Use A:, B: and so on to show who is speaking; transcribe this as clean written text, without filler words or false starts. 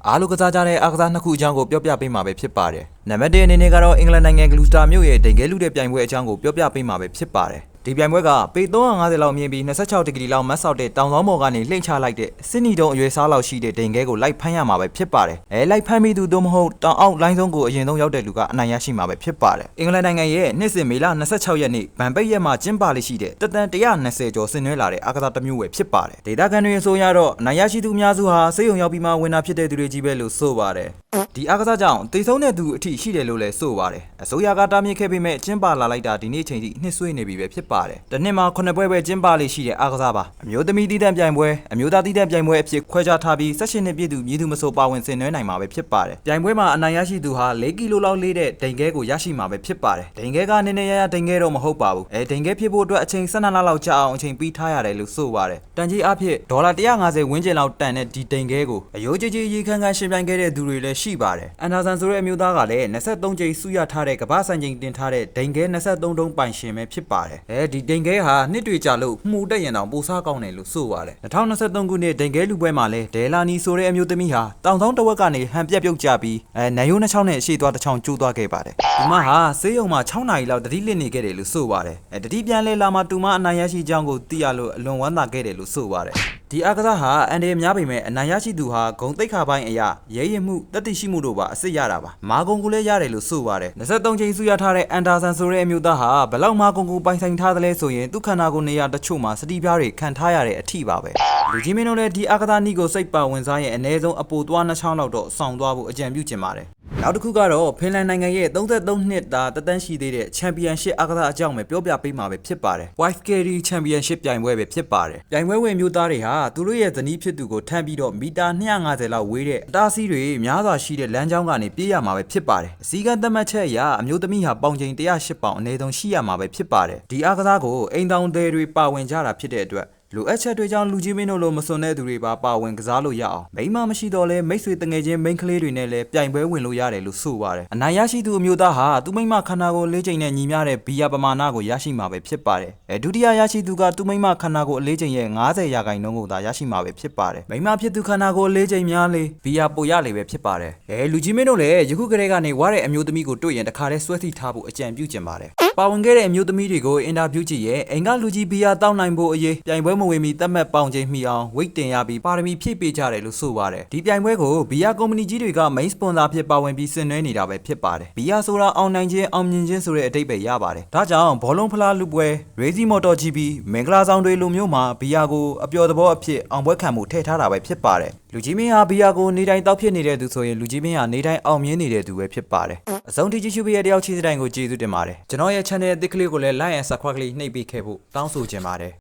A: အားလုံးကစားကြတဲ့အားကစားနှစ်ခုအကြောင်းကိုပြောပြပေးမှာပဲဖြစ်ပါတယ်။နံပါတ်1အနေနဲ့ကတော့အင်္ဂလန်နိုင်ငံဂလူစတာမြို့ရဲ့ဒိန်ခဲလူတဲ့ပြိုင်ပွဲအကြောင်းကိုပြောပြပေးမှာပဲဖြစ်ပါတယ်။ဒီပြိုင်ပွဲကပေ350လောက်မြင့်ပြီး26ဒီဂရီလောက်မတ်ဆောက်တဲ့တောင်စောင်းပေါ်ကနေလှိမ့်ချလိုက်တဲ့စစ်နီတုံးအရွယ်စားလောက်ရှိတဲ့ဒိန်ခဲကိုလိုက်ဖမ်းရမှာပဲဖြစ်ပါတယ်။လိုက်ဖမ်းပြီးသူတို့မဟုတ်တောင်အောက်လိုင်းဆုံးကိုအရင်ဆုံးရောက်တဲ့လူကအနိုင်ရရှိမှာပဲဖြစ်ပါတယ်။အင်္ဂလန်နိုင်ငံရဲ့နှစ်စဉ်မေလ26ရက်နေ့ဗန်ပိတ်ရက်မှာကျင်းပလိရှိတဲ့တက်တန်120ကျော်ဆင်နွှဲလာတဲ့အားကစားတစ်မျိုးပဲဖြစ်ပါတယ်။ဒေသခံတွေအဆိုအရတော့အနိုင်ရရှိသူအများစုဟာစေယုံရောက်ပြီးမှဝင်တာဖြစ်တဲ့သူတွေကြီးပဲလို့ဆိုပါတယ်။ဒီအားကစားကြောင့်တိတ်ဆုံးတဲ့သူအထိရှိတယ်လို့လည်းဆိုပါတယ်။အစိုးရကတားမြစ်ခဲ့ပေမဲ့ကျင်းပလာလိုက်တာဒီနေ့ချိန်ထိနှစ်ဆွေးနေပြီပဲဖြစ်ပါတယ်။တစ်နှစ်မှာ9ပွဲပဲကျင်းပလေးရှိတဲ့အားကစားပါအမျိုးသမီးတီးတန့်ပြိုင်ပွဲအမျိုးသားတီးတန့်ပြိုင်ပွဲအဖြစ်ခွဲခြားထားပြီး18နှစ်ပြည့်သူမြည်သူမဆိုပါဝင်ဆင်နွှဲနိုင်မှာပဲဖြစ်ပါတယ်ပြိုင်ပွဲမှာအနိုင်ရရှိသူဟာ4ကီလိုလောက်လေးတဲ့ဒိန်ခဲကိုရရှိမှာပဲဖြစ်ပါတယ်ဒိန်ခဲကနည်းနည်းရရဒိန်ခဲတော့မဟုတ်ပါဘူးဒိန်ခဲဖြစ်ဖို့အတွက်အချိန်12လလောက်ကြာအောင်အချိန်ပေးထားရတယ်လို့ဆိုပါတယ်တန်ကြီးအဖြစ်ဒေါ်လာ150ဝန်းကျင်လောက်တန်တဲ့ဒီဒိန်ခဲကိုအယိုးကြီးကြီးရေခမ်းခမ်းရှင်ပြိုင်ခဲ့တဲ့သူတွေလည်းရှိပါတယ်အန်ဒါဆန်ဆိုတဲ့အမျိုးသားကလည်း23ကြိမ်စုရထားတဲ့ကမ္ဘာစံချိန်တင်ထားတဲ့ဒိန်ခဲ23တုံးပိုင်ရှင်ပဲဖြစ်ပါတယ်ဒီဒိန်ခဲဟာနှစ်တွေကြာလို့မှုတက်ရင်တော့ပိုစားကောင်းတယ်လို့ဆိုပါတယ်2023ခုနှစ်ဒိန်ခဲလူပွဲမှာလဲဒဲလာနီဆိုတဲ့အမျိုးသမီးဟာတောင်ဆောင်တဝက်ကနေဟန်ပြက်ပြုတ်ကြပြီးနိုင်ရိုးနှချောင်းနဲ့အရှိသွားတစ်ချောင်းကျိုးသွားခဲ့ပါတယ်ဒီမဟာဆေးရုံမှာ6နာရီလောက်တတိလစ်နေခဲ့တယ်လို့ဆိုပါတယ်တတိပြန်လဲလာမှတူမအနိုင်ရရှိကြောင်းကိုသိရလို့အလွန်ဝမ်းသာခဲ့တယ်လို့ဆိုပါတယ်ဒီအားကစားဟာအန်ဒီများပေမဲ့အနိုင်ရရှိသူဟာဂုံတိတ်ခါပိုင်းအရာရဲရင်မှုတတိရှိမှုတို့ပါအစ်စ်ရတာပါမာဂုံကိုလည်းရတယ်လို့ဆိုပါတယ်23ချိန်စုရထားတဲ့အန်ဒါဆန်ဆိုတဲ့အမျိုးသားဟာဘလောက်မာဂုံကိုပိုင်ဆိုင်ထားသလဲဆိုရင်သူခန္ဓာကိုယ်နေရာတချို့မှာစတိပြားတွေခံထားရတဲ့အထိပါပဲလူကြီးမင်းတို့လည်းဒီအားကစားနည်းကိုစိတ်ပါဝင်စားရင်အ ਨੇ ဆုံးအပိုသွားနှချောင်းလောက်တော့ဆောင်သွားဖို့အကြံပြုချင်ပါတယ်နောက်တစ်ခုကတော့ဖင်လန်နိုင်ငံရဲ့33နှစ်တာတသန်းရှိသေးတဲ့ချန်ပီယံရှစ်အားကစားအကြောင်းပဲပြောပြပေးမှာပဲဖြစ်ပါတယ် Wife Carry Championship ပြိုင်ပွဲပဲဖြစ်ပါတယ်ပြိုင်ပွဲဝင်မျိုးသားတွေဟာသူတို့ရဲ့ဇနီးဖြစ်သူကိုထမ်းပြီးတော့မီတာ250လောက်ဝေးတဲ့အတားစီးတွေများစွာရှိတဲ့လမ်းကြောင်းကနေပြေးရမှာပဲဖြစ်ပါတယ်အစည်းကမ်းသတ်မှတ်ချက်အရအမျိုးသမီးဟာပေါင်ချိန်108ပေါင်အနည်းဆုံးရှိရမှာပဲဖြစ်ပါတယ်ဒီအားကစားကိုအိမ်တောင်တွေပါဝင်ကြတာဖြစ်တဲ့အတွက်လိုအပ်ချက်တွေကြောင့်လူကြီးမင်းတို့လိုမစွန်တဲ့သူတွေပါဝင်ကစားလို့ရအောင်မိမမရှိတော့လဲမိတ်ဆွေတငယ်ချင်းမိန်းကလေးတွေနဲ့လည်းပြိုင်ပွဲဝင်လို့ရတယ်လို့ဆိုပါတယ်အနိုင်ရရှိသူအမျိုးသားဟာသူမိမခန္ဓာကိုယ်လေးချိန်နဲ့ညီမျှတဲ့ဘီယာပမာဏကိုရရှိမှာပဲဖြစ်ပါတယ်ဒုတိယရရှိသူကသူမိမခန္ဓာကိုယ်အလေးချိန်ရဲ့90ရာခိုင်နှုန်းကိုသာရရှိမှာပဲဖြစ်ပါတယ်မိမဖြစ်သူခန္ဓာကိုယ်အလေးချိန်များလေဘီယာပိုရလေပဲဖြစ်ပါတယ်လူကြီးမင်းတို့လည်းယခုကတည်းကနေဝါတဲ့အမျိုးသမီးကိုတွေ့ရင်တခါတည်းဆွဲထိထားဖို့အကြံပြုချင်ပါတယ်ပါဝင်ခဲ့တဲ့အမျိုးသမီးတွေကိုအင်တာဗျူးကြည့်ရဲ့အိမ်ကလူကြီးဘီယာတောက်နိုင်ဖို့အရေးပြိုင်ပွဲမဝင်မီသတ်မှတ်ပေါင်ချိန်မီအောင်ဝိတ်တင်ရပြီးပါရမီဖြည့်ပေးကြတယ်လို့ဆိုပါတယ်ဒီပြိုင်ပွဲကိုဘီယာကုမ္ပဏီကြီးတွေက main sponsor ဖြစ်ပါဝင်ပြီးဆင်နွှဲနေတာပဲဖြစ်ပါတယ်ဘီယာဆိုတာအောင်နိုင်ခြင်းအောင်မြင်ခြင်းဆိုတဲ့အဓိပ္ပာယ်ရပါတယ်ဒါကြောင့်ဘောလုံးဖလားလူပွဲ Race Motor GP မင်္ဂလာဆောင်တွေလိုမျိုးမှာဘီယာကိုအပျော်သဘောအဖြစ်အောင်ပွဲခံမှုထည့်ထားတာပဲဖြစ်ပါတယ်လူကြီးမင်းဟာဘီယာကိုနေတိုင်းတောက်ဖြစ်နေတဲ့သူဆိုရင်လူကြီးမင်းဟာနေတိုင်းအောင်မြင်နေတဲ့သူပဲဖြစ်ပါတယ်အဆုံးထိကြည့်ရှုပေးတဲ့တယောက်ချင်းစတိုင်းကိုကျေးဇူးတင်ပါတယ်ကျွန်တော်ရဲ့ channel အသစ်ကလေးကိုလည်း like and subscribe ကလေးနှိပ်ပေးခဲ့ဖို့တောင်းဆိုချင်ပါတယ်